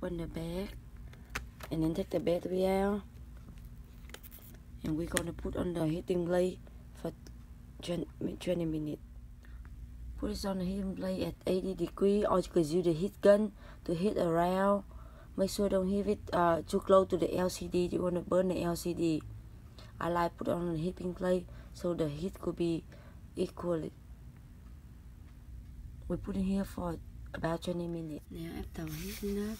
open the back and then take the battery out, and we're gonna put on the heating blade for 20 minutes. Put it on the heating blade at 80 degrees, or you could use the heat gun to heat around. Make sure don't heat it too close to the LCD. You want to burn the LCD. I like put on the heating plate so the heat could be equally. We put it here for about 20 minutes. Now after heating up,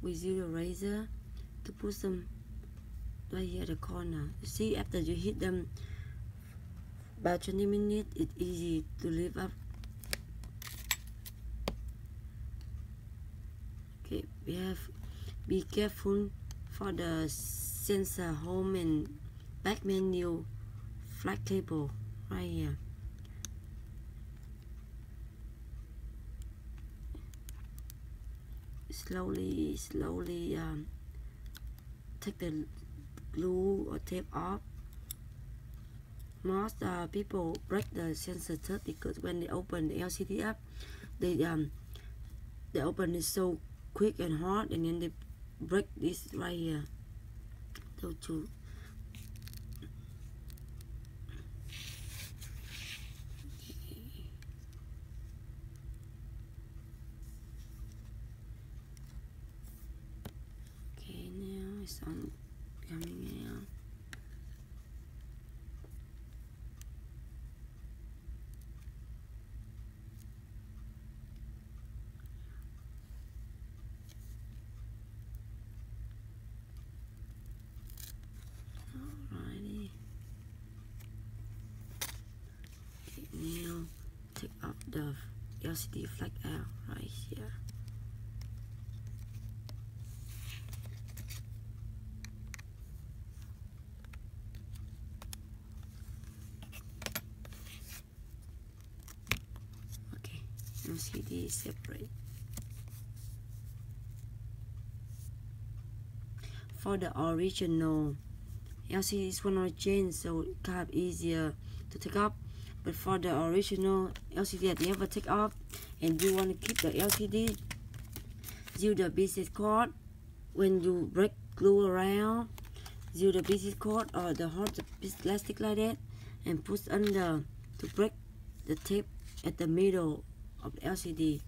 we use the razor to put some right here at the corner. You see, after you heat them about 20 minutes, it's easy to lift up. Okay, we have be careful for the sensor home and back menu flat cable right here. Slowly take the glue or tape off. Most people break the sensor tube because when they open the LCD up, they open it so quick and hard, and then they break this right here. So to okay, now it's on coming out. Now take off the LCD flag out right here. Okay, LCD is separate. For the original LCD is one of change, so it kind of easier to take off. But for the original LCD that never take off, and you want to keep the LCD, use the business cord. When you break glue around, use the business cord or the hot plastic like that, and push under to break the tape at the middle of the LCD.